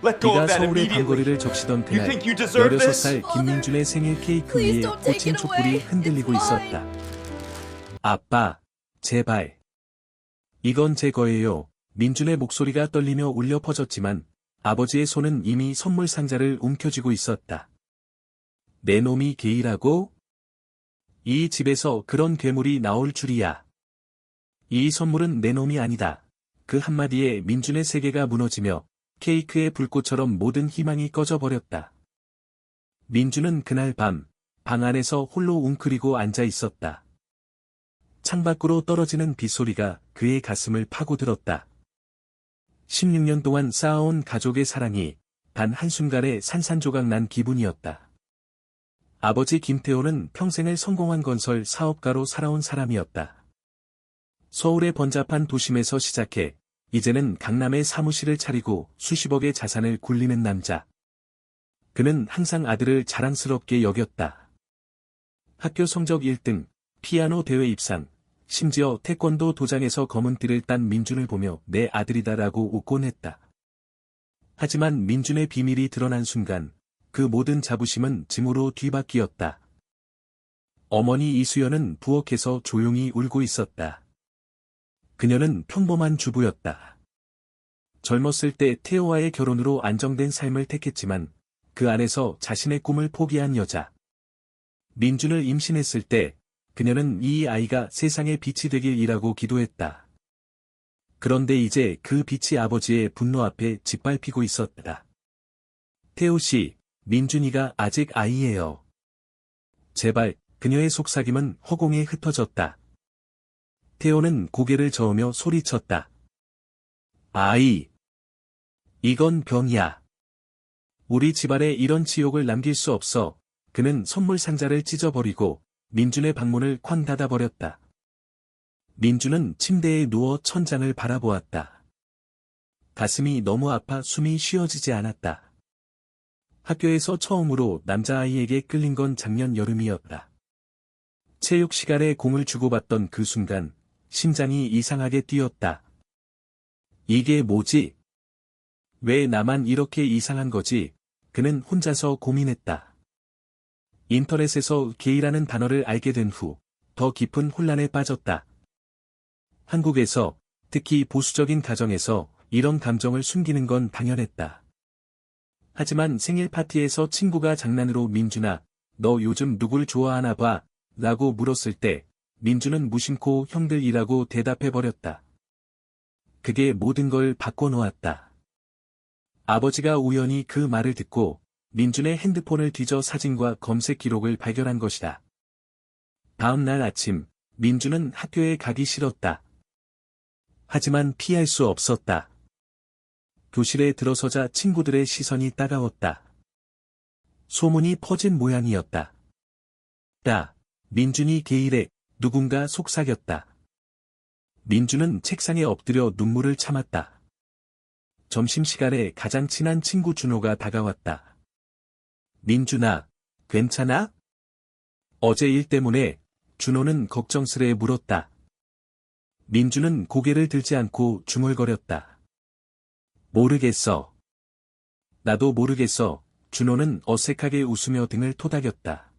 Let go of 네가 that 서울의 immediately. 방거리를 적시던 You 그날 think you deserve this? 16살 김민준의 생일 케이크 위에 Please don't take 꽂힌 it 촛불이 away. 흔들리고 It's 있었다. 아빠, 제발. 이건 제 거예요. 민준의 목소리가 떨리며 울려 퍼졌지만 아버지의 손은 이미 선물 상자를 움켜쥐고 있었다. 내 놈이 게이라고? 이 집에서 그런 괴물이 나올 줄이야. 이 선물은 내 놈이 아니다. 그 한마디에 민준의 세계가 무너지며 케이크의 불꽃처럼 모든 희망이 꺼져버렸다. 민준은 그날 밤, 방 안에서 홀로 웅크리고 앉아 있었다. 창밖으로 떨어지는 빗소리가 그의 가슴을 파고들었다. 16년 동안 쌓아온 가족의 사랑이 단 한순간에 산산조각 난 기분이었다. 아버지 김태호는 평생을 성공한 건설 사업가로 살아온 사람이었다. 서울의 번잡한 도심에서 시작해 이제는 강남에 사무실을 차리고 수십억의 자산을 굴리는 남자. 그는 항상 아들을 자랑스럽게 여겼다. 학교 성적 1등, 피아노 대회 입상, 심지어 태권도 도장에서 검은 띠를 딴 민준을 보며 내 아들이다라고 웃곤 했다. 하지만 민준의 비밀이 드러난 순간 그 모든 자부심은 짐으로 뒤바뀌었다. 어머니 이수연은 부엌에서 조용히 울고 있었다. 그녀는 평범한 주부였다. 젊었을 때 태호와의 결혼으로 안정된 삶을 택했지만 그 안에서 자신의 꿈을 포기한 여자. 민준을 임신했을 때 그녀는 이 아이가 세상의 빛이 되길이라고 기도했다. 그런데 이제 그 빛이 아버지의 분노 앞에 짓밟히고 있었다. 태호 씨, 민준이가 아직 아이예요. 제발, 그녀의 속삭임은 허공에 흩어졌다. 태호는 고개를 저으며 소리쳤다. 아이. 이건 병이야. 우리 집안에 이런 치욕을 남길 수 없어. 그는 선물 상자를 찢어버리고 민준의 방문을 쾅 닫아버렸다. 민준은 침대에 누워 천장을 바라보았다. 가슴이 너무 아파 숨이 쉬어지지 않았다. 학교에서 처음으로 남자아이에게 끌린 건 작년 여름이었다. 체육 시간에 공을 주고받던 그 순간 심장이 이상하게 뛰었다. 이게 뭐지? 왜 나만 이렇게 이상한 거지? 그는 혼자서 고민했다. 인터넷에서 게이라는 단어를 알게 된 후 더 깊은 혼란에 빠졌다. 한국에서, 특히 보수적인 가정에서 이런 감정을 숨기는 건 당연했다. 하지만 생일 파티에서 친구가 장난으로 민준아, 너 요즘 누굴 좋아하나 봐? 라고 물었을 때 민준은 무심코 형들이라고 대답해버렸다. 그게 모든 걸 바꿔놓았다. 아버지가 우연히 그 말을 듣고 민준의 핸드폰을 뒤져 사진과 검색 기록을 발견한 것이다. 다음 날 아침, 민준은 학교에 가기 싫었다. 하지만 피할 수 없었다. 교실에 들어서자 친구들의 시선이 따가웠다. 소문이 퍼진 모양이었다. 민준이 게이래. 누군가 속삭였다. 민준은 책상에 엎드려 눈물을 참았다. 점심시간에 가장 친한 친구 준호가 다가왔다. 민준아, 괜찮아? 어제 일 때문에. 준호는 걱정스레 물었다. 민준은 고개를 들지 않고 중얼거렸다. 모르겠어. 나도 모르겠어. 준호는 어색하게 웃으며 등을 토닥였다.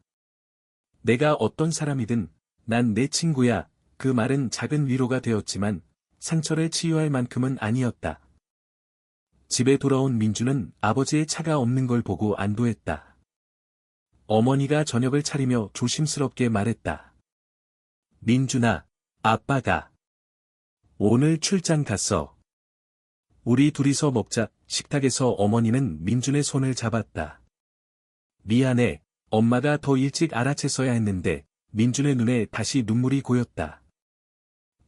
내가 어떤 사람이든 난 내 친구야. 그 말은 작은 위로가 되었지만 상처를 치유할 만큼은 아니었다. 집에 돌아온 민준은 아버지의 차가 없는 걸 보고 안도했다. 어머니가 저녁을 차리며 조심스럽게 말했다. 민준아, 아빠가 오늘 출장 갔어. 우리 둘이서 먹자. 식탁에서 어머니는 민준의 손을 잡았다. 미안해. 엄마가 더 일찍 알아챘어야 했는데 민준의 눈에 다시 눈물이 고였다.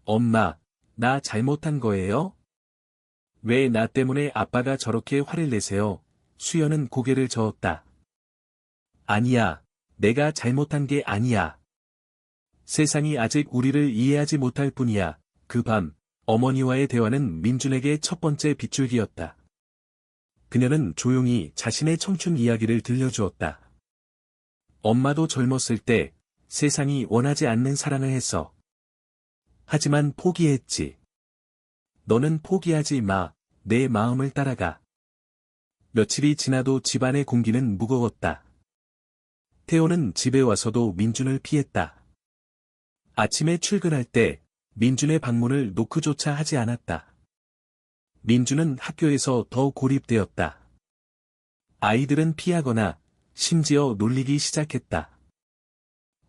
엄마, 나 잘못한 거예요? 왜 나 때문에 아빠가 저렇게 화를 내세요? 수연은 고개를 저었다. 아니야. 내가 잘못한 게 아니야. 세상이 아직 우리를 이해하지 못할 뿐이야. 그 밤, 어머니와의 대화는 민준에게 첫 번째 빗줄기였다. 그녀는 조용히 자신의 청춘 이야기를 들려주었다. 엄마도 젊었을 때 세상이 원하지 않는 사랑을 했어. 하지만 포기했지. 너는 포기하지 마. 내 마음을 따라가. 며칠이 지나도 집안의 공기는 무거웠다. 태호는 집에 와서도 민준을 피했다. 아침에 출근할 때 민준의 방문을 노크조차 하지 않았다. 민준은 학교에서 더 고립되었다. 아이들은 피하거나 심지어 놀리기 시작했다.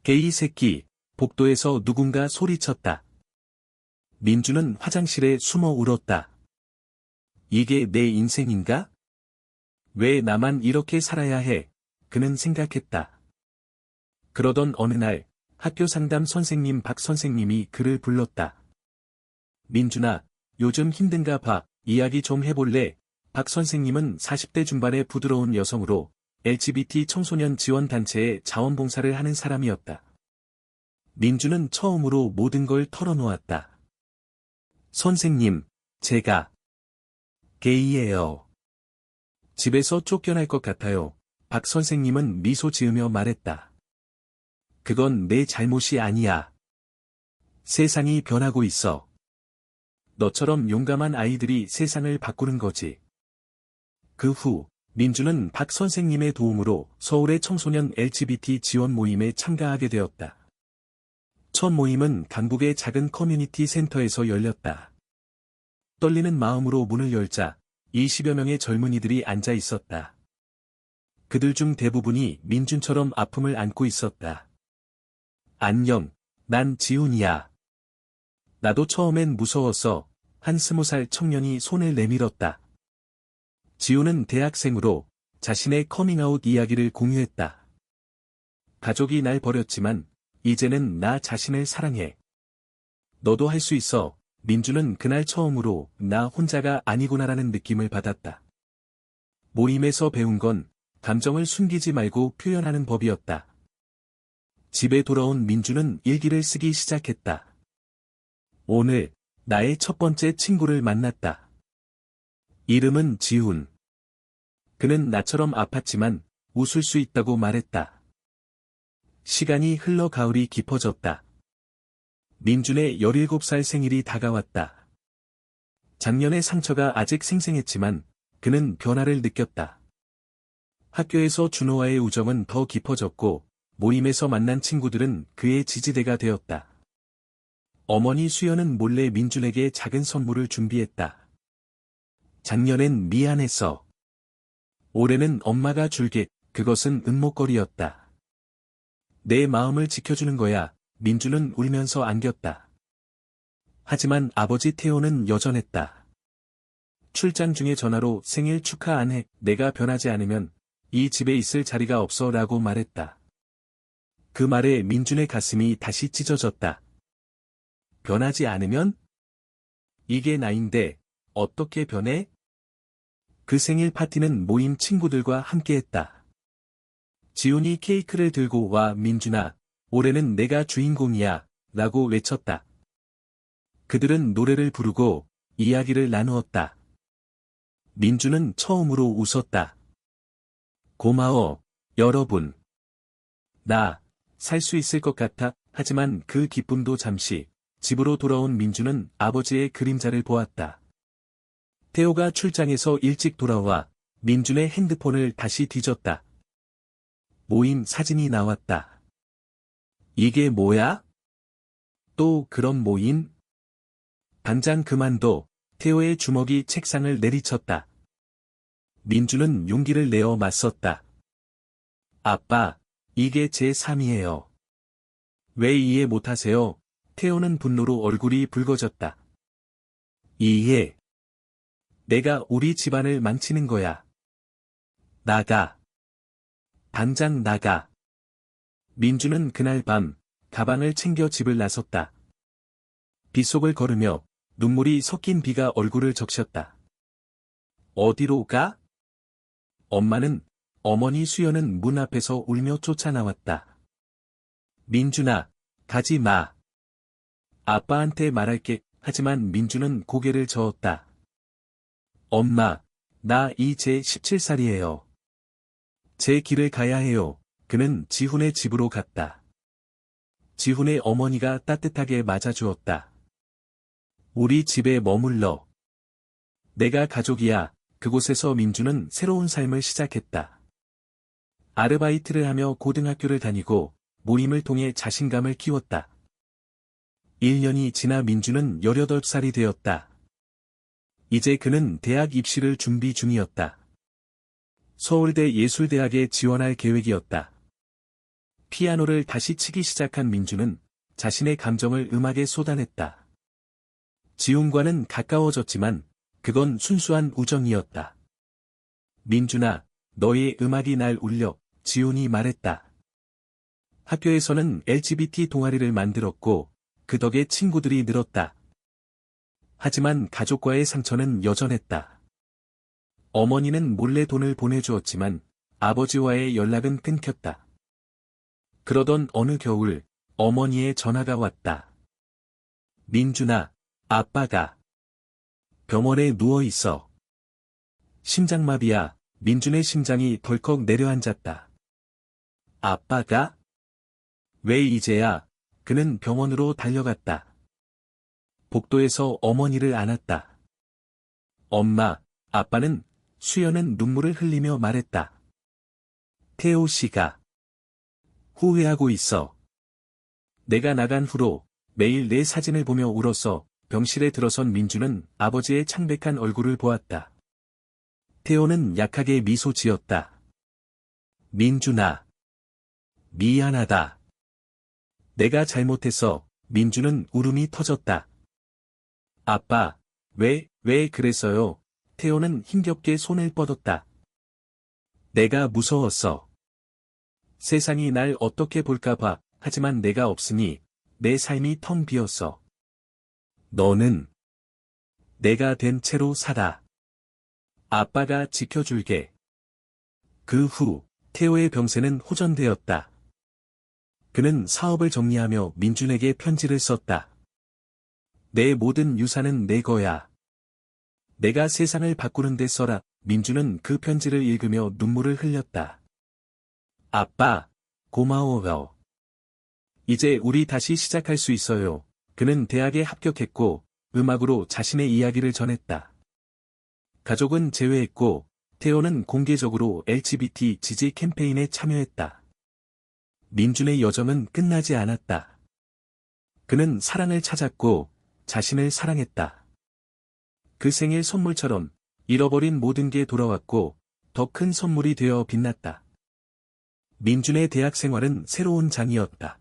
개이 새끼, 복도에서 누군가 소리쳤다. 민준은 화장실에 숨어 울었다. 이게 내 인생인가? 왜 나만 이렇게 살아야 해? 그는 생각했다. 그러던 어느 날 학교 상담 선생님 박 선생님이 그를 불렀다. 민준아, 요즘 힘든가 봐. 이야기 좀 해볼래? 박 선생님은 40대 중반의 부드러운 여성으로 LGBT 청소년 지원 단체에 자원봉사를 하는 사람이었다. 민준은 처음으로 모든 걸 털어놓았다. 선생님, 제가 게이예요. 집에서 쫓겨날 것 같아요. 박 선생님은 미소 지으며 말했다. 그건 내 잘못이 아니야. 세상이 변하고 있어. 너처럼 용감한 아이들이 세상을 바꾸는 거지. 그 후, 민준은 박 선생님의 도움으로 서울의 청소년 LGBT 지원 모임에 참가하게 되었다. 첫 모임은 강북의 작은 커뮤니티 센터에서 열렸다. 떨리는 마음으로 문을 열자 20여 명의 젊은이들이 앉아 있었다. 그들 중 대부분이 민준처럼 아픔을 안고 있었다. 안녕, 난 지훈이야. 나도 처음엔 무서웠어. 한 20살 청년이 손을 내밀었다. 지훈은 대학생으로 자신의 커밍아웃 이야기를 공유했다. 가족이 날 버렸지만 이제는 나 자신을 사랑해. 너도 할 수 있어. 민준은 그날 처음으로 나 혼자가 아니구나라는 느낌을 받았다. 모임에서 배운 건 감정을 숨기지 말고 표현하는 법이었다. 집에 돌아온 민준은 일기를 쓰기 시작했다. 오늘 나의 첫 번째 친구를 만났다. 이름은 지훈. 그는 나처럼 아팠지만 웃을 수 있다고 말했다. 시간이 흘러 가을이 깊어졌다. 민준의 17살 생일이 다가왔다. 작년의 상처가 아직 생생했지만 그는 변화를 느꼈다. 학교에서 준호와의 우정은 더 깊어졌고 모임에서 만난 친구들은 그의 지지대가 되었다. 어머니 수연은 몰래 민준에게 작은 선물을 준비했다. 작년엔 미안했어. 올해는 엄마가 줄게. 그것은 은목걸이였다. 내 마음을 지켜주는 거야. 민준은 울면서 안겼다. 하지만 아버지 태호는 여전했다. 출장 중에 전화로 생일 축하 안 해. 내가 변하지 않으면 이 집에 있을 자리가 없어 라고 말했다. 그 말에 민준의 가슴이 다시 찢어졌다. 변하지 않으면? 이게 나인데 어떻게 변해? 그 생일 파티는 모임 친구들과 함께했다. 지훈이 케이크를 들고 와. 민준아, 올해는 내가 주인공이야 라고 외쳤다. 그들은 노래를 부르고 이야기를 나누었다. 민준은 처음으로 웃었다. 고마워, 여러분. 나 살 수 있을 것 같아. 하지만 그 기쁨도 잠시. 집으로 돌아온 민준은 아버지의 그림자를 보았다. 태호가 출장에서 일찍 돌아와 민준의 핸드폰을 다시 뒤졌다. 모임 사진이 나왔다. 이게 뭐야? 또 그런 모임? 당장 그만둬. 태호의 주먹이 책상을 내리쳤다. 민준은 용기를 내어 맞섰다. 아빠, 이게 제 3이에요. 왜 이해 못하세요? 태호는 분노로 얼굴이 붉어졌다. 이해. 내가 우리 집안을 망치는 거야. 나가. 당장 나가. 민준은 그날 밤 가방을 챙겨 집을 나섰다. 빗속을 걸으며 눈물이 섞인 비가 얼굴을 적셨다. 어디로 가? 어머니 수연은 문 앞에서 울며 쫓아나왔다. 민준아, 가지 마. 아빠한테 말할게. 하지만 민준은 고개를 저었다. 엄마, 나 이제 17살이에요. 제 길을 가야 해요. 그는 지훈의 집으로 갔다. 지훈의 어머니가 따뜻하게 맞아주었다. 우리 집에 머물러. 내가 가족이야. 그곳에서 민주는 새로운 삶을 시작했다. 아르바이트를 하며 고등학교를 다니고 모임을 통해 자신감을 키웠다. 1년이 지나 민주는 18살이 되었다. 이제 그는 대학 입시를 준비 중이었다. 서울대 예술대학에 지원할 계획이었다. 피아노를 다시 치기 시작한 민주는 자신의 감정을 음악에 쏟아냈다. 지훈과는 가까워졌지만 그건 순수한 우정이었다. 민준아, 너의 음악이 날 울려, 지훈이 말했다. 학교에서는 LGBT 동아리를 만들었고 그 덕에 친구들이 늘었다. 하지만 가족과의 상처는 여전했다. 어머니는 몰래 돈을 보내주었지만 아버지와의 연락은 끊겼다. 그러던 어느 겨울 어머니의 전화가 왔다. 민준아, 아빠가 병원에 누워 있어. 심장마비야. 민준의 심장이 덜컥 내려앉았다. 아빠가? 왜 이제야? 그는 병원으로 달려갔다. 복도에서 어머니를 안았다. 엄마, 아빠는 수연은 눈물을 흘리며 말했다. 태호 씨가 후회하고 있어. 내가 나간 후로 매일 내 사진을 보며 울었어. 병실에 들어선 민주는 아버지의 창백한 얼굴을 보았다. 태호는 약하게 미소 지었다. 민준아. 미안하다. 내가 잘못했어. 민주는 울음이 터졌다. 아빠, 왜 그랬어요? 태호는 힘겹게 손을 뻗었다. 내가 무서웠어. 세상이 날 어떻게 볼까봐. 하지만 내가 없으니 내 삶이 텅 비었어. 너는 내가 된 채로 살아. 아빠가 지켜줄게. 그 후 태호의 병세는 호전되었다. 그는 사업을 정리하며 민준에게 편지를 썼다. 내 모든 유산은 내 거야. 내가 세상을 바꾸는 데 써라. 민준은 그 편지를 읽으며 눈물을 흘렸다. 아빠, 고마워요. 이제 우리 다시 시작할 수 있어요. 그는 대학에 합격했고 음악으로 자신의 이야기를 전했다. 가족은 제외했고 태호는 공개적으로 LGBT 지지 캠페인에 참여했다. 민준의 여정은 끝나지 않았다. 그는 사랑을 찾았고 자신을 사랑했다. 그 생일 선물처럼 잃어버린 모든 게 돌아왔고 더 큰 선물이 되어 빛났다. 민준의 대학 생활은 새로운 장이었다.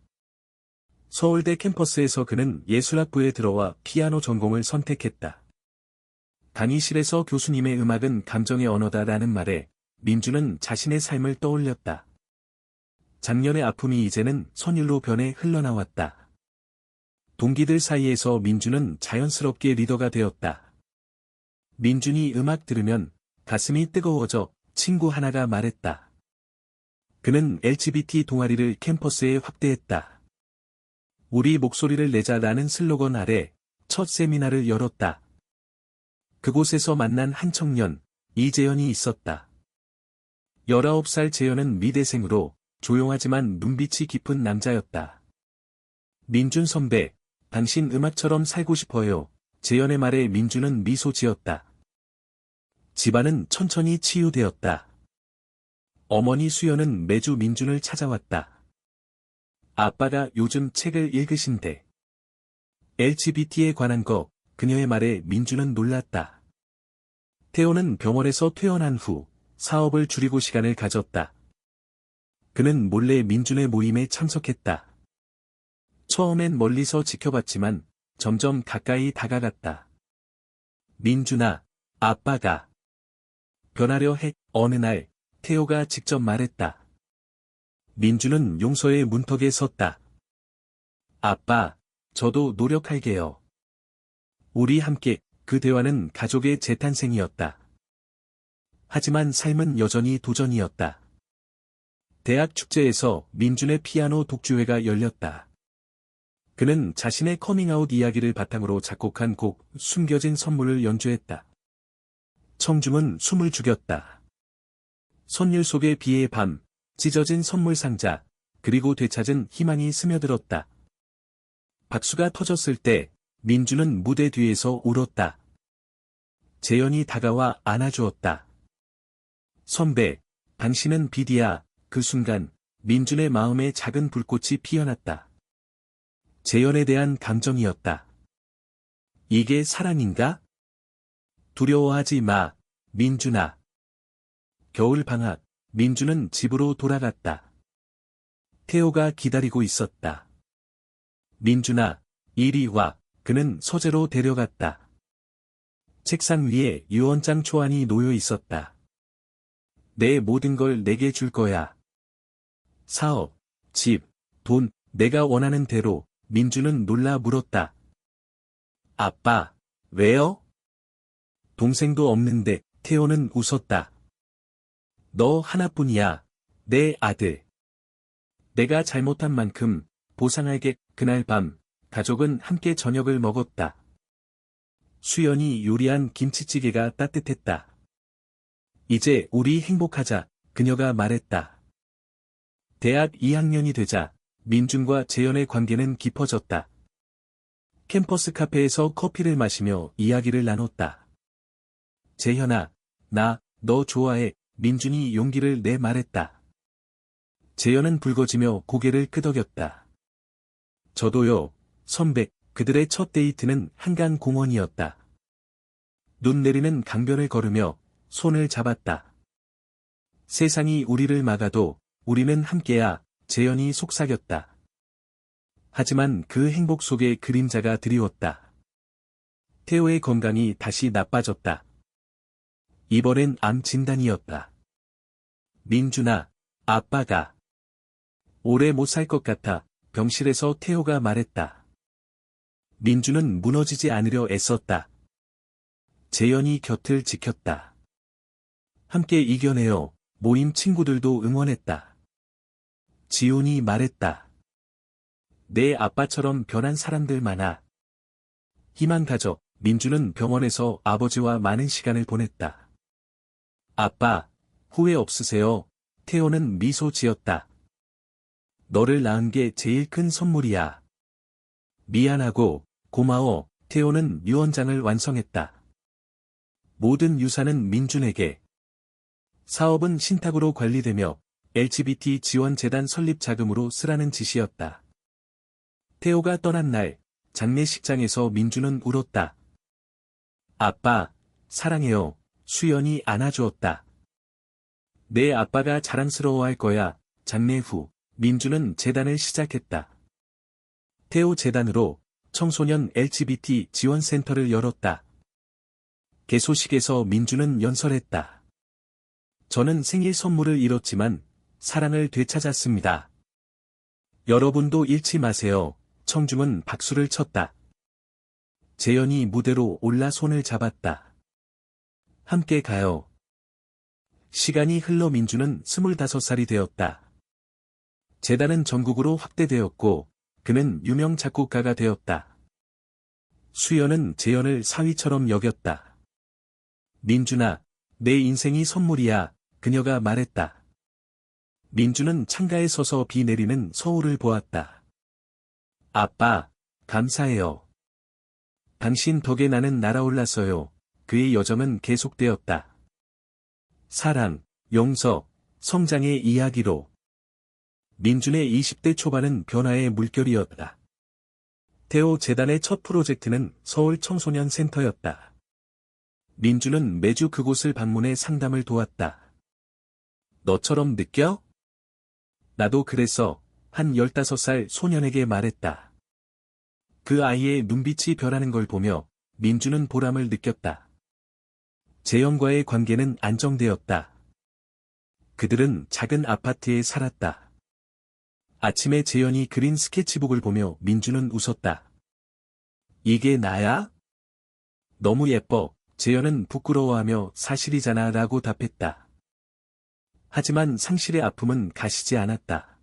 서울대 캠퍼스에서 그는 예술학부에 들어와 피아노 전공을 선택했다. 강의실에서 교수님의 음악은 감정의 언어다라는 말에 민준은 자신의 삶을 떠올렸다. 작년의 아픔이 이제는 선율로 변해 흘러나왔다. 동기들 사이에서 민준은 자연스럽게 리더가 되었다. 민준이 음악 들으면 가슴이 뜨거워져. 친구 하나가 말했다. 그는 LGBT 동아리를 캠퍼스에 확대했다. 우리 목소리를 내자라는 슬로건 아래 첫 세미나를 열었다. 그곳에서 만난 한 청년, 이재현이 있었다. 19살 재현은 미대생으로 조용하지만 눈빛이 깊은 남자였다. 민준 선배, 당신 음악처럼 살고 싶어요. 재현의 말에 민준은 미소 지었다. 집안은 천천히 치유되었다. 어머니 수연은 매주 민준을 찾아왔다. 아빠가 요즘 책을 읽으신대. LGBT에 관한 거. 그녀의 말에 민준은 놀랐다. 태호는 병원에서 퇴원한 후 사업을 줄이고 시간을 가졌다. 그는 몰래 민준의 모임에 참석했다. 처음엔 멀리서 지켜봤지만 점점 가까이 다가갔다. 민준아, 아빠가 변하려 해. 어느 날 태호가 직접 말했다. 민준은 용서의 문턱에 섰다. 아빠, 저도 노력할게요. 우리 함께. 그 대화는 가족의 재탄생이었다. 하지만 삶은 여전히 도전이었다. 대학 축제에서 민준의 피아노 독주회가 열렸다. 그는 자신의 커밍아웃 이야기를 바탕으로 작곡한 곡 숨겨진 선물을 연주했다. 청중은 숨을 죽였다. 선율 속의 비의 밤, 찢어진 선물 상자, 그리고 되찾은 희망이 스며들었다. 박수가 터졌을 때 민준은 무대 뒤에서 울었다. 재현이 다가와 안아주었다. 선배, 당신은 비디야. 그 순간 민준의 마음에 작은 불꽃이 피어났다. 재현에 대한 감정이었다. 이게 사랑인가? 두려워하지 마, 민준아. 겨울 방학, 민준은 집으로 돌아갔다. 태호가 기다리고 있었다. 민준아, 이리 와. 그는 서재로 데려갔다. 책상 위에 유언장 초안이 놓여 있었다. 내 모든 걸 내게 줄 거야. 사업, 집, 돈, 내가 원하는 대로. 민준은 놀라 물었다. 아빠, 왜요? 동생도 없는데. 태호는 웃었다. 너 하나뿐이야, 내 아들. 내가 잘못한 만큼 보상할게. 그날 밤, 가족은 함께 저녁을 먹었다. 수연이 요리한 김치찌개가 따뜻했다. 이제 우리 행복하자, 그녀가 말했다. 대학 2학년이 되자 민준과 재현의 관계는 깊어졌다. 캠퍼스 카페에서 커피를 마시며 이야기를 나눴다. 재현아, 너 좋아해. 민준이 용기를 내 말했다. 재현은 붉어지며 고개를 끄덕였다. 저도요, 선배. 그들의 첫 데이트는 한강 공원이었다. 눈 내리는 강변을 걸으며 손을 잡았다. 세상이 우리를 막아도 우리는 함께야. 재현이 속삭였다. 하지만 그 행복 속에 그림자가 드리웠다. 태호의 건강이 다시 나빠졌다. 이번엔 암 진단이었다. 민준아, 아빠가 오래 못 살 것 같아. 병실에서 태호가 말했다. 민준은 무너지지 않으려 애썼다. 재현이 곁을 지켰다. 함께 이겨내요. 모임 친구들도 응원했다. 지훈이 말했다. 내 아빠처럼 변한 사람들 많아. 희망 가져. 민준은 병원에서 아버지와 많은 시간을 보냈다. 아빠, 후회 없으세요? 태호는 미소 지었다. 너를 낳은 게 제일 큰 선물이야. 미안하고 고마워. 태호는 유언장을 완성했다. 모든 유산은 민준에게. 사업은 신탁으로 관리되며 LGBT 지원재단 설립 자금으로 쓰라는 지시였다. 태호가 떠난 날, 장례식장에서 민준은 울었다. 아빠, 사랑해요. 수연이 안아주었다. 내 아빠가 자랑스러워할 거야. 장례 후, 민준은 재단을 시작했다. 태호 재단으로 청소년 LGBT 지원센터를 열었다. 개소식에서 민준은 연설했다. 저는 생일 선물을 잃었지만 사랑을 되찾았습니다. 여러분도 잃지 마세요. 청중은 박수를 쳤다. 재현이 무대로 올라 손을 잡았다. 함께 가요. 시간이 흘러 민준은 25살이 되었다. 재단은 전국으로 확대되었고 그는 유명 작곡가가 되었다. 수연은 재현을 사위처럼 여겼다. 민준아, 내 인생이 선물이야. 그녀가 말했다. 민준은 창가에 서서 비 내리는 서울을 보았다. 아빠, 감사해요. 당신 덕에 나는 날아올랐어요. 그의 여정은 계속되었다. 사랑, 용서, 성장의 이야기로. 민준의 20대 초반은 변화의 물결이었다. 태호 재단의 첫 프로젝트는 서울 청소년 센터였다. 민준은 매주 그곳을 방문해 상담을 도왔다. 너처럼 느껴? 나도 그랬어. 한 15살 소년에게 말했다. 그 아이의 눈빛이 변하는 걸 보며 민준은 보람을 느꼈다. 재현과의 관계는 안정되었다. 그들은 작은 아파트에 살았다. 아침에 재현이 그린 스케치북을 보며 민준은 웃었다. 이게 나야? 너무 예뻐. 재현은 부끄러워하며 사실이잖아 라고 답했다. 하지만 상실의 아픔은 가시지 않았다.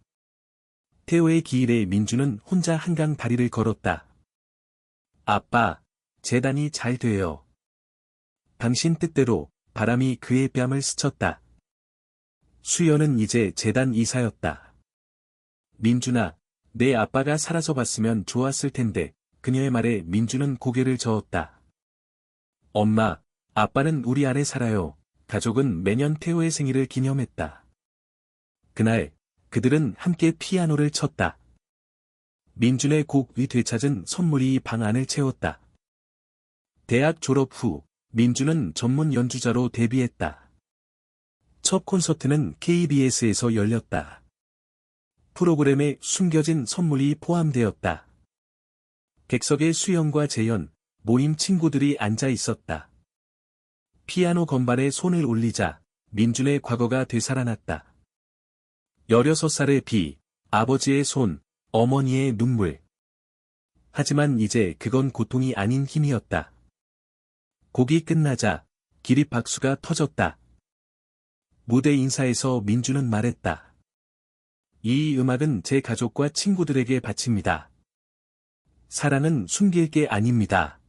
태호의 기일에 민준은 혼자 한강 다리를 걸었다. 아빠, 재단이 잘 돼요. 당신 뜻대로. 바람이 그의 뺨을 스쳤다. 수연은 이제 재단 이사였다. 민준아, 내 아빠가 살아서 봤으면 좋았을 텐데. 그녀의 말에 민준은 고개를 저었다. 엄마, 아빠는 우리 안에 살아요. 가족은 매년 태호의 생일을 기념했다. 그날, 그들은 함께 피아노를 쳤다. 민준의 곡이 되찾은 선물이 방 안을 채웠다. 대학 졸업 후, 민준은 전문 연주자로 데뷔했다. 첫 콘서트는 KBS에서 열렸다. 프로그램에 숨겨진 선물이 포함되었다. 객석에 수영과 재현, 모임 친구들이 앉아 있었다. 피아노 건반에 손을 올리자 민준의 과거가 되살아났다. 16살의 비, 아버지의 손, 어머니의 눈물. 하지만 이제 그건 고통이 아닌 힘이었다. 곡이 끝나자 기립박수가 터졌다. 무대 인사에서 민준은 말했다. 이 음악은 제 가족과 친구들에게 바칩니다. 사랑은 숨길 게 아닙니다.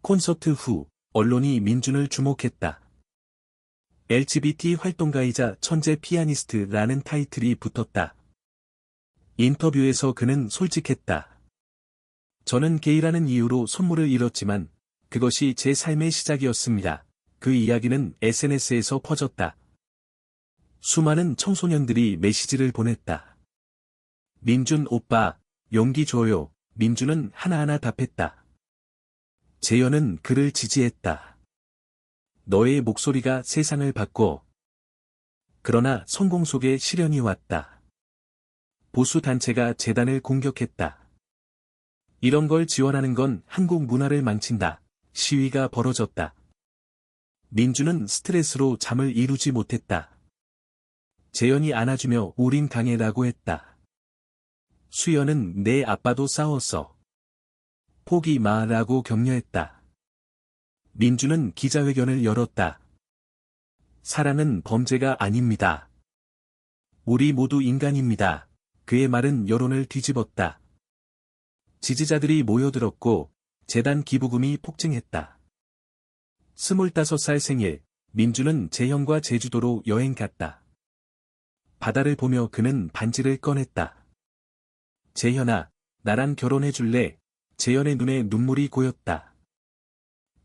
콘서트 후 언론이 민준을 주목했다. LGBT 활동가이자 천재 피아니스트라는 타이틀이 붙었다. 인터뷰에서 그는 솔직했다. 저는 게이라는 이유로 손물을 잃었지만 그것이 제 삶의 시작이었습니다. 그 이야기는 SNS에서 퍼졌다. 수많은 청소년들이 메시지를 보냈다. 민준 오빠, 용기 줘요. 민준은 하나하나 답했다. 재현은 그를 지지했다. 너의 목소리가 세상을 바꿔. 그러나 성공 속에 시련이 왔다. 보수 단체가 재단을 공격했다. 이런 걸 지원하는 건 한국 문화를 망친다. 시위가 벌어졌다. 민준은 스트레스로 잠을 이루지 못했다. 재현이 안아주며 우린 강해라고 했다. 수연은 내 아빠도 싸웠어. 포기 마라고 격려했다. 민준은 기자회견을 열었다. 사랑은 범죄가 아닙니다. 우리 모두 인간입니다. 그의 말은 여론을 뒤집었다. 지지자들이 모여들었고 재단 기부금이 폭증했다. 25살 생일, 민준은 재현과 제주도로 여행 갔다. 바다를 보며 그는 반지를 꺼냈다. 재현아, 나랑 결혼해 줄래? 재현의 눈에 눈물이 고였다.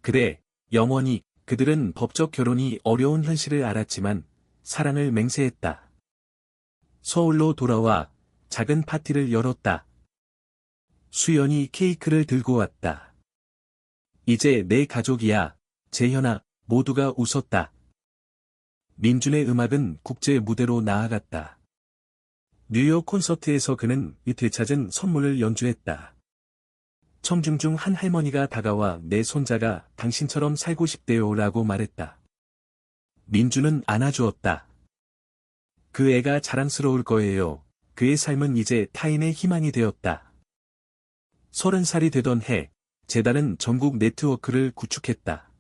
그래, 영원히. 그들은 법적 결혼이 어려운 현실을 알았지만 사랑을 맹세했다. 서울로 돌아와 작은 파티를 열었다. 수연이 케이크를 들고 왔다. 이제 내 가족이야. 재현아, 모두가 웃었다. 민준의 음악은 국제 무대로 나아갔다. 뉴욕 콘서트에서 그는 되찾은 선물을 연주했다. 청중 중 한 할머니가 다가와 내 손자가 당신처럼 살고 싶대요 라고 말했다. 민준은 안아주었다. 그 애가 자랑스러울 거예요. 그의 삶은 이제 타인의 희망이 되었다. 30살이 되던 해, 재단은 전국 네트워크를 구축했다.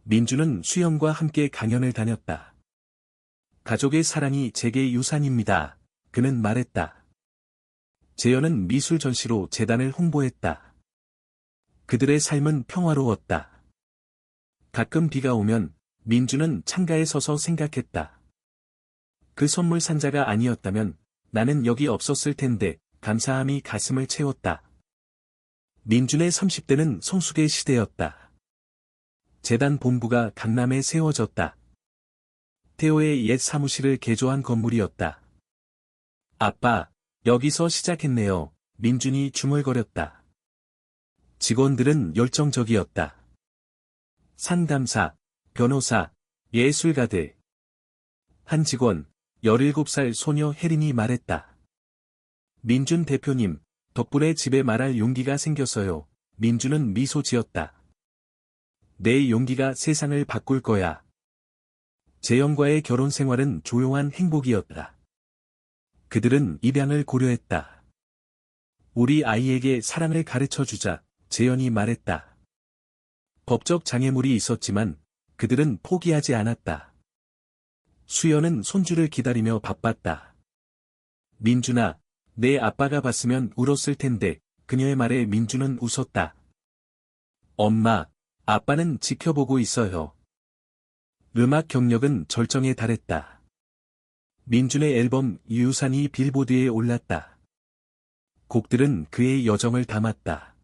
민준은 수영과 함께 강연을 다녔다. 가족의 사랑이 제게 유산입니다. 그는 말했다. 재현은 미술 전시로 재단을 홍보했다. 그들의 삶은 평화로웠다. 가끔 비가 오면 민준은 창가에 서서 생각했다. 그 선물 산자가 아니었다면 나는 여기 없었을 텐데 감사함이 가슴을 채웠다. 민준의 30대는 성숙의 시대였다. 재단 본부가 강남에 세워졌다. 태호의 옛 사무실을 개조한 건물이었다. 아빠, 여기서 시작했네요. 민준이 중얼거렸다. 직원들은 열정적이었다. 상담사, 변호사, 예술가들. 한 직원, 17살 소녀 혜린이 말했다. 민준 대표님, 덕분에 집에 말할 용기가 생겼어요. 민준은 미소 지었다. 내 용기가 세상을 바꿀 거야. 재현과의 결혼 생활은 조용한 행복이었다. 그들은 입양을 고려했다. 우리 아이에게 사랑을 가르쳐 주자, 재현이 말했다. 법적 장애물이 있었지만 그들은 포기하지 않았다. 수연은 손주를 기다리며 바빴다. 민준아, 내 아빠가 봤으면 울었을 텐데, 그녀의 말에 민준은 웃었다. 엄마, 아빠는 지켜보고 있어요. 음악 경력은 절정에 달했다. 민준의 앨범 유산이 빌보드에 올랐다. 곡들은 그의 여정을 담았다.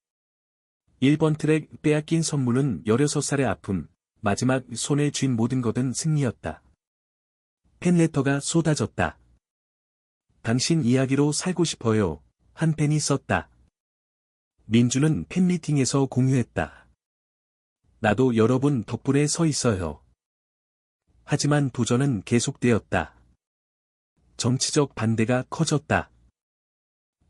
1번 트랙 빼앗긴 선물은 16살의 아픔, 마지막 손에 쥔 모든 것은 승리였다. 팬레터가 쏟아졌다. 당신 이야기로 살고 싶어요. 한 팬이 썼다. 민주는 팬미팅에서 공유했다. 나도 여러분 덕분에 서 있어요. 하지만 도전은 계속되었다. 정치적 반대가 커졌다.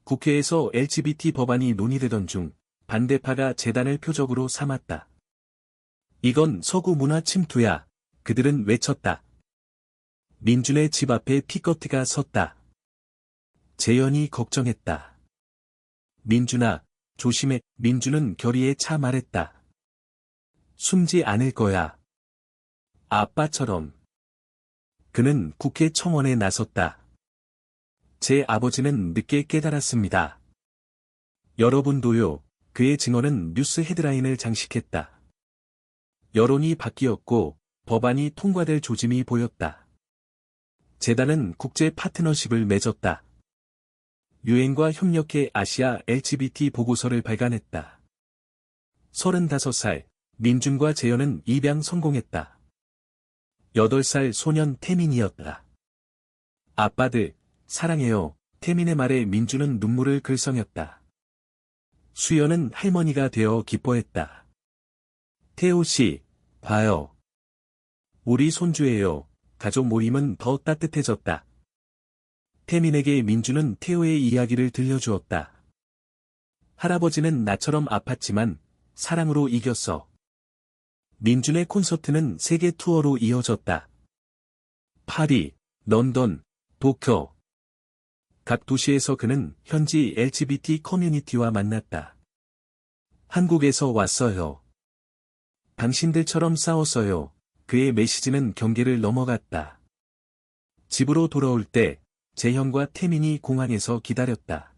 국회에서 LGBT 법안이 논의되던 중 반대파가 재단을 표적으로 삼았다. 이건 서구 문화 침투야. 그들은 외쳤다. 민준의 집 앞에 피커트가 섰다. 재현이 걱정했다. 민준아, 조심해. 민준은 결의에 차 말했다. 숨지 않을 거야. 아빠처럼. 그는 국회 청원에 나섰다. 제 아버지는 늦게 깨달았습니다. 여러분도요. 그의 증언은 뉴스 헤드라인을 장식했다. 여론이 바뀌었고 법안이 통과될 조짐이 보였다. 재단은 국제 파트너십을 맺었다. 유엔과 협력해 아시아 LGBT 보고서를 발간했다. 35살, 민준과 재현은 입양 성공했다. 8살 소년 태민이었다. 아빠들, 사랑해요. 태민의 말에 민준은 눈물을 글썽였다. 수연은 할머니가 되어 기뻐했다. 태호 씨, 봐요. 우리 손주예요. 가족 모임은 더 따뜻해졌다. 태민에게 민준은 태호의 이야기를 들려주었다. 할아버지는 나처럼 아팠지만 사랑으로 이겼어. 민준의 콘서트는 세계 투어로 이어졌다. 파리, 런던, 도쿄. 각 도시에서 그는 현지 LGBT 커뮤니티와 만났다. 한국에서 왔어요. 당신들처럼 싸웠어요. 그의 메시지는 경계를 넘어갔다. 집으로 돌아올 때 재현과 태민이 공항에서 기다렸다.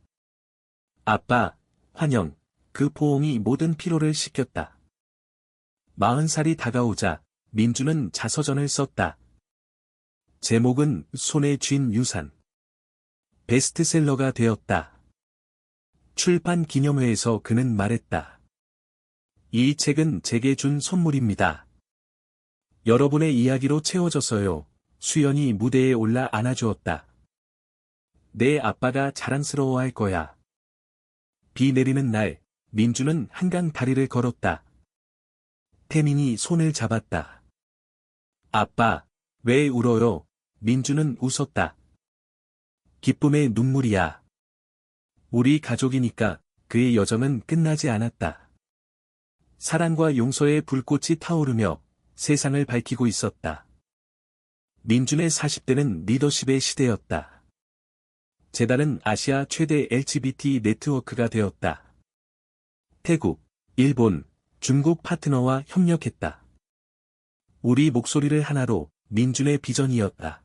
아빠, 환영. 그 포옹이 모든 피로를 식혔다. 40살이 다가오자 민준은 자서전을 썼다. 제목은 손에 쥔 유산. 베스트셀러가 되었다. 출판 기념회에서 그는 말했다. 이 책은 제게 준 선물입니다. 여러분의 이야기로 채워졌어요. 수연이 무대에 올라 안아주었다. 내 아빠가 자랑스러워할 거야. 비 내리는 날, 민준은 한강 다리를 걸었다. 태민이 손을 잡았다. 아빠, 왜 울어요? 민준은 웃었다. 기쁨의 눈물이야. 우리 가족이니까 그의 여정은 끝나지 않았다. 사랑과 용서의 불꽃이 타오르며 세상을 밝히고 있었다. 민준의 40대는 리더십의 시대였다. 재단은 아시아 최대 LGBT 네트워크가 되었다. 태국, 일본, 중국 파트너와 협력했다. 우리 목소리를 하나로 민준의 비전이었다.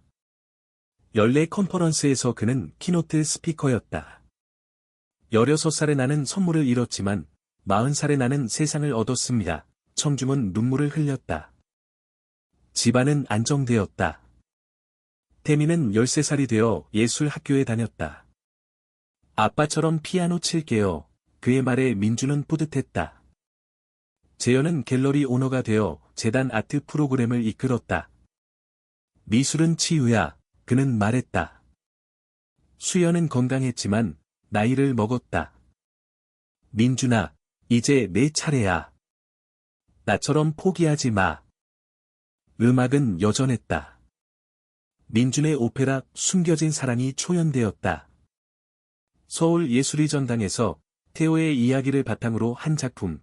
연례 컨퍼런스에서 그는 키노트 스피커였다. 16살에 나는 선물을 잃었지만 40살에 나는 세상을 얻었습니다. 청중은 눈물을 흘렸다. 집안은 안정되었다. 태민은 13살이 되어 예술 학교에 다녔다. 아빠처럼 피아노 칠게요. 그의 말에 민준은 뿌듯했다. 재현은 갤러리 오너가 되어 재단 아트 프로그램을 이끌었다. 미술은 치유야. 그는 말했다. 수연은 건강했지만 나이를 먹었다. 민준아, 이제 내 차례야. 나처럼 포기하지 마. 음악은 여전했다. 민준의 오페라 숨겨진 사랑이 초연되었다. 서울예술의전당에서 태호의 이야기를 바탕으로 한 작품.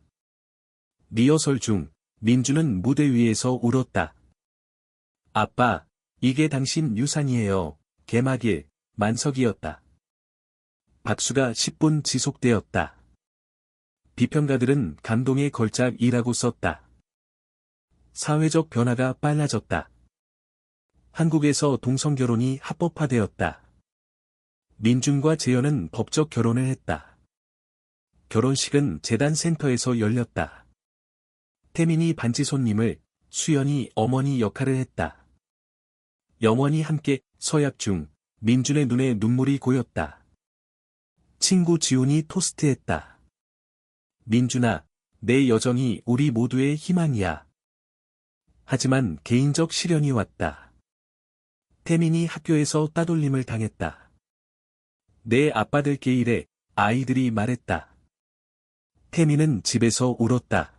리허설 중 민준은 무대 위에서 울었다. 아빠, 이게 당신 유산이에요. 개막일, 만석이었다. 박수가 10분 지속되었다. 비평가들은 감동의 걸작이라고 썼다. 사회적 변화가 빨라졌다. 한국에서 동성결혼이 합법화되었다. 민준과 재현은 법적 결혼을 했다. 결혼식은 재단센터에서 열렸다. 태민이 반지 손님을, 수연이 어머니 역할을 했다. 영원히 함께 서약 중 민준의 눈에 눈물이 고였다. 친구 지훈이 토스트했다. 민준아, 내 여정이 우리 모두의 희망이야. 하지만 개인적 시련이 왔다. 태민이 학교에서 따돌림을 당했다. 내 아빠들께 이래, 아이들이 말했다. 태민은 집에서 울었다.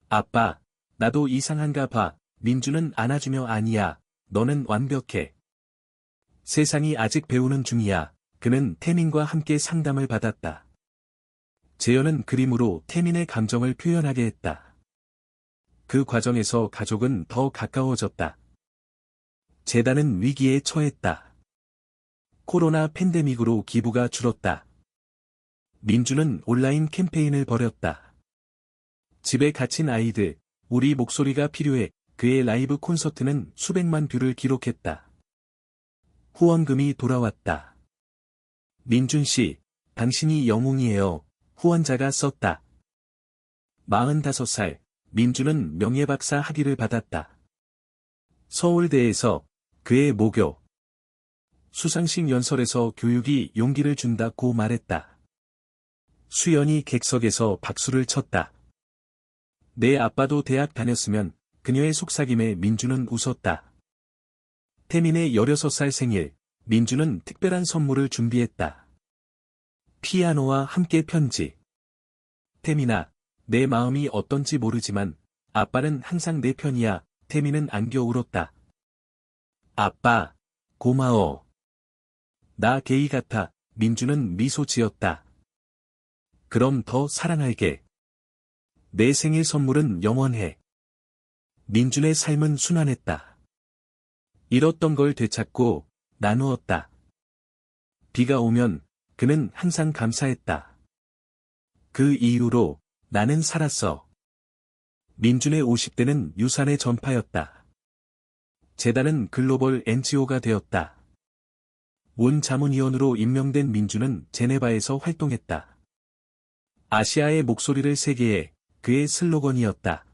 아빠, 나도 이상한가 봐. 민주는 안아주며 아니야, 너는 완벽해. 세상이 아직 배우는 중이야. 그는 태민과 함께 상담을 받았다. 재현은 그림으로 태민의 감정을 표현하게 했다. 그 과정에서 가족은 더 가까워졌다. 재단은 위기에 처했다. 코로나 팬데믹으로 기부가 줄었다. 민주는 온라인 캠페인을 벌였다. 집에 갇힌 아이들, 우리 목소리가 필요해. 그의 라이브 콘서트는 수백만 뷰를 기록했다. 후원금이 돌아왔다. 민준 씨, 당신이 영웅이에요. 후원자가 썼다. 45살, 민준은 명예박사 학위를 받았다. 서울대에서 그의 모교. 수상식 연설에서 교육이 용기를 준다고 말했다. 수연이 객석에서 박수를 쳤다. 내 아빠도 대학 다녔으면 그녀의 속삭임에 민주는 웃었다. 태민의 16살 생일, 민주는 특별한 선물을 준비했다. 피아노와 함께 편지. 태민아, 내 마음이 어떤지 모르지만 아빠는 항상 내 편이야. 태민은 안겨 울었다. 아빠, 고마워. 나 게이 같아. 민주는 미소 지었다. 그럼 더 사랑할게. 내 생일 선물은 영원해. 민준의 삶은 순환했다. 잃었던 걸 되찾고 나누었다. 비가 오면 그는 항상 감사했다. 그 이후로 나는 살았어. 민준의 50대는 유산의 전파였다. 재단은 글로벌 NGO가 되었다. 원 자문위원으로 임명된 민준은 제네바에서 활동했다. 아시아의 목소리를 세계에, 그의 슬로건이었다.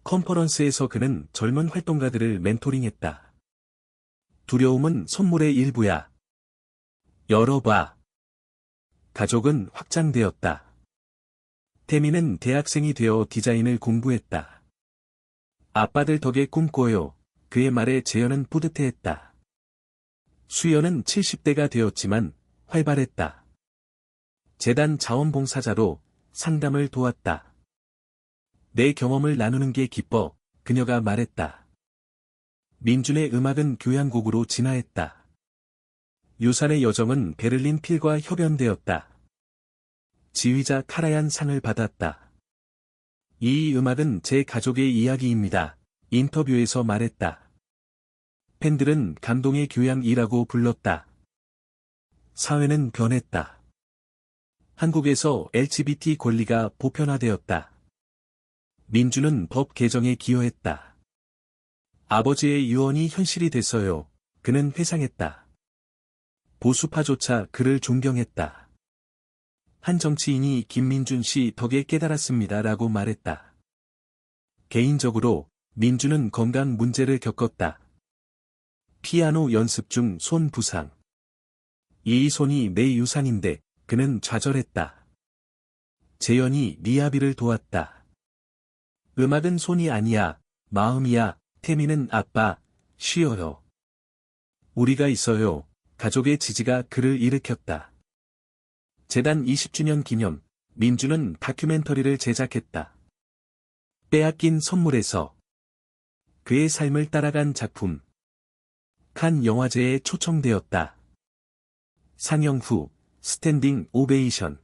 컨퍼런스에서 그는 젊은 활동가들을 멘토링했다. 두려움은 선물의 일부야. 열어봐. 가족은 확장되었다. 태민은 대학생이 되어 디자인을 공부했다. 아빠들 덕에 꿈꿔요. 그의 말에 재현은 뿌듯해했다. 수연은 70대가 되었지만 활발했다. 재단 자원봉사자로 상담을 도왔다. 내 경험을 나누는 게 기뻐, 그녀가 말했다. 민준의 음악은 교향곡으로 진화했다. 유산의 여정은 베를린 필과 협연되었다. 지휘자 카라얀 상을 받았다. 이 음악은 제 가족의 이야기입니다. 인터뷰에서 말했다. 팬들은 감동의 교향이라고 불렀다. 사회는 변했다. 한국에서 LGBT 권리가 보편화되었다. 민주는 법 개정에 기여했다. 아버지의 유언이 현실이 됐어요. 그는 회상했다. 보수파조차 그를 존경했다. 한 정치인이 김민준 씨 덕에 깨달았습니다라고 말했다. 개인적으로 민주는 건강 문제를 겪었다. 피아노 연습 중 손 부상. 이 손이 내 유산인데 그는 좌절했다. 재현이 리하비를 도왔다. 음악은 손이 아니야, 마음이야. 태민은 아빠, 쉬어요. 우리가 있어요. 가족의 지지가 그를 일으켰다. 재단 20주년 기념, 민주는 다큐멘터리를 제작했다. 빼앗긴 선물에서 그의 삶을 따라간 작품. 칸 영화제에 초청되었다. 상영 후, 스탠딩 오베이션.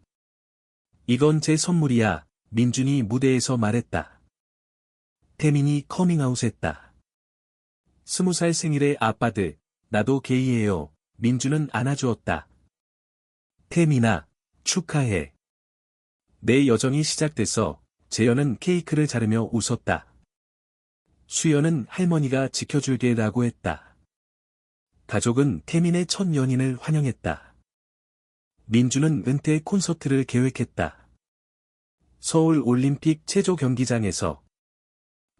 이건 제 선물이야, 민준이 무대에서 말했다. 태민이 커밍아웃했다. 20살 생일의 아빠들, 나도 게이예요. 민준은 안아주었다. 태민아, 축하해. 내 여정이 시작돼서 재현은 케이크를 자르며 웃었다. 수연은 할머니가 지켜줄게라고 했다. 가족은 태민의 첫 연인을 환영했다. 민준은 은퇴 콘서트를 계획했다. 서울 올림픽 체조 경기장에서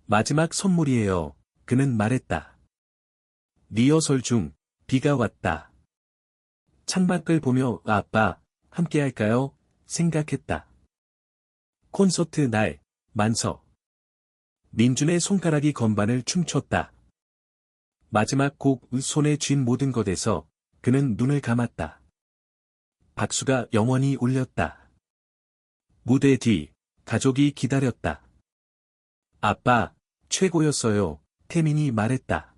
마지막 선물이에요. 그는 말했다. 리허설 중 비가 왔다. 창밖을 보며 아빠, 함께 할까요? 생각했다. 콘서트 날, 만석. 민준의 손가락이 건반을 춤췄다. 마지막 곡 손에 쥔 모든 것에서 그는 눈을 감았다. 박수가 영원히 울렸다. 무대 뒤, 가족이 기다렸다. 아빠, 최고였어요, 태민이 말했다.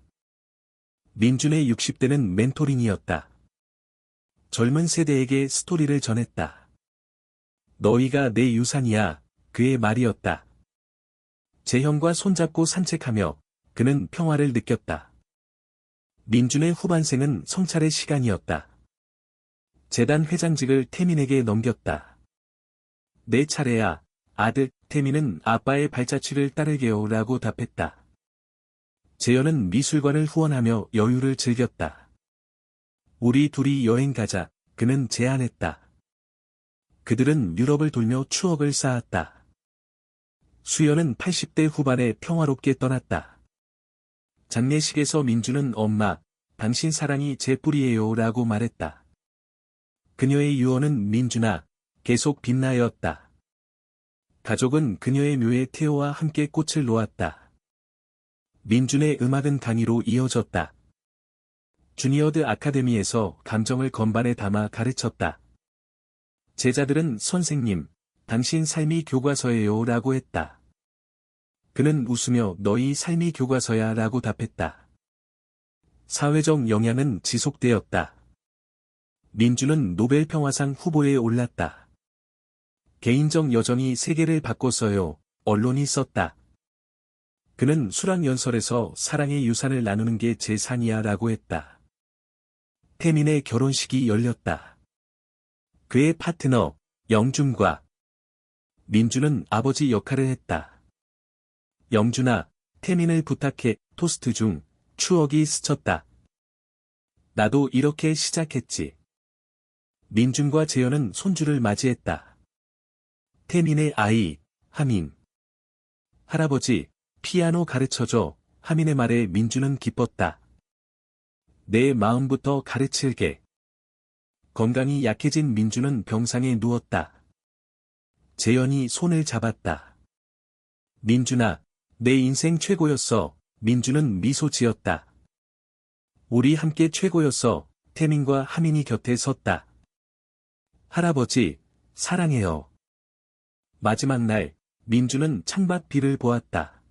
민준의 60대는 멘토링이었다. 젊은 세대에게 스토리를 전했다. 너희가 내 유산이야, 그의 말이었다. 재형과 손잡고 산책하며 그는 평화를 느꼈다. 민준의 후반생은 성찰의 시간이었다. 재단 회장직을 태민에게 넘겼다. 내 차례야, 아들. 태민은 아빠의 발자취를 따르게요 라고 답했다. 재현은 미술관을 후원하며 여유를 즐겼다. 우리 둘이 여행 가자, 그는 제안했다. 그들은 유럽을 돌며 추억을 쌓았다. 수연은 80대 후반에 평화롭게 떠났다. 장례식에서 민주는 엄마, 당신 사랑이 제 뿌리예요 라고 말했다. 그녀의 유언은 민준아, 계속 빛나였다. 가족은 그녀의 묘에 태호와 함께 꽃을 놓았다. 민준의 음악은 강의로 이어졌다. 주니어드 아카데미에서 감정을 건반에 담아 가르쳤다. 제자들은 선생님, 당신 삶이 교과서예요 라고 했다. 그는 웃으며 너희 삶이 교과서야 라고 답했다. 사회적 영향은 지속되었다. 민준은 노벨 평화상 후보에 올랐다. 개인적 여정이 세계를 바꿨어요, 언론이 썼다. 그는 수락연설에서 사랑의 유산을 나누는 게 재산이야 라고 했다. 태민의 결혼식이 열렸다. 그의 파트너, 영준과 민준은 아버지 역할을 했다. 영준아, 태민을 부탁해. 토스트 중 추억이 스쳤다. 나도 이렇게 시작했지. 민준과 재현은 손주를 맞이했다. 태민의 아이, 하민. 할아버지, 피아노 가르쳐줘. 하민의 말에 민준은 기뻤다. 내 마음부터 가르칠게. 건강이 약해진 민준은 병상에 누웠다. 재현이 손을 잡았다. 민준아, 내 인생 최고였어. 민준은 미소 지었다. 우리 함께 최고였어. 태민과 하민이 곁에 섰다. 할아버지, 사랑해요. 마지막 날, 민준은 창밖 비를 보았다.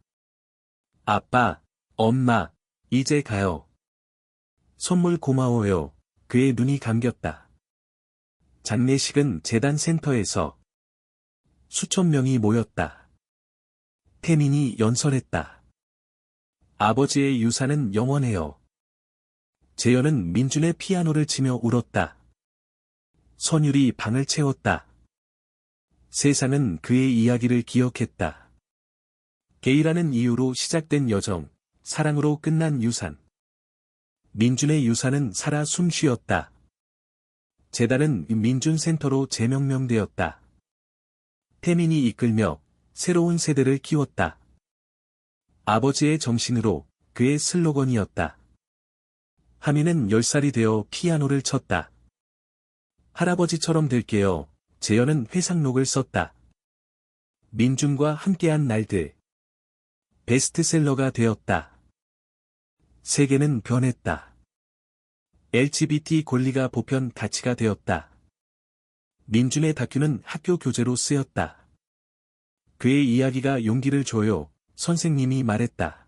아빠, 엄마, 이제 가요. 선물 고마워요. 그의 눈이 감겼다. 장례식은 재단 센터에서 수천 명이 모였다. 태민이 연설했다. 아버지의 유산은 영원해요. 재현은 민준의 피아노를 치며 울었다. 선율이 방을 채웠다. 세상은 그의 이야기를 기억했다. 게이라는 이유로 시작된 여정, 사랑으로 끝난 유산. 민준의 유산은 살아 숨쉬었다. 재단은 민준센터로 재명명되었다. 태민이 이끌며 새로운 세대를 키웠다. 아버지의 정신으로 그의 슬로건이었다. 하민은 10살이 되어 피아노를 쳤다. 할아버지처럼 될게요. 재현은 회상록을 썼다. 민준과 함께한 날들. 베스트셀러가 되었다. 세계는 변했다. LGBT 권리가 보편 가치가 되었다. 민준의 다큐는 학교 교재로 쓰였다. 그의 이야기가 용기를 줘요, 선생님이 말했다.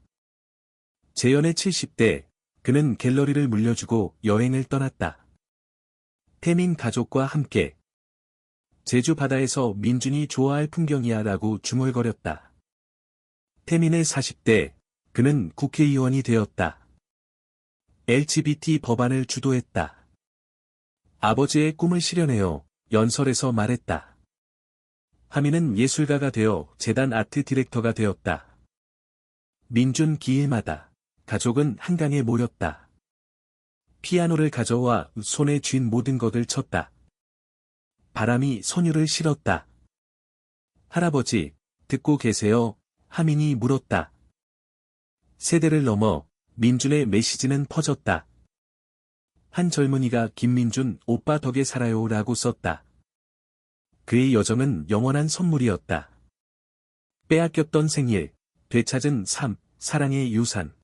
재현의 70대, 그는 갤러리를 물려주고 여행을 떠났다. 태민 가족과 함께. 제주 바다에서 민준이 좋아할 풍경이야 라고 중얼거렸다. 태민의 40대, 그는 국회의원이 되었다. LGBT 법안을 주도했다. 아버지의 꿈을 실현해요, 연설에서 말했다. 하민은 예술가가 되어 재단 아트 디렉터가 되었다. 민준 기일마다 가족은 한강에 모였다. 피아노를 가져와 손에 쥔 모든 것을 쳤다. 바람이 선율을 실었다. 할아버지, 듣고 계세요? 하민이 물었다. 세대를 넘어 민준의 메시지는 퍼졌다. 한 젊은이가 김민준 오빠 덕에 살아요 라고 썼다. 그의 여정은 영원한 선물이었다. 빼앗겼던 생일, 되찾은 삶, 사랑의 유산.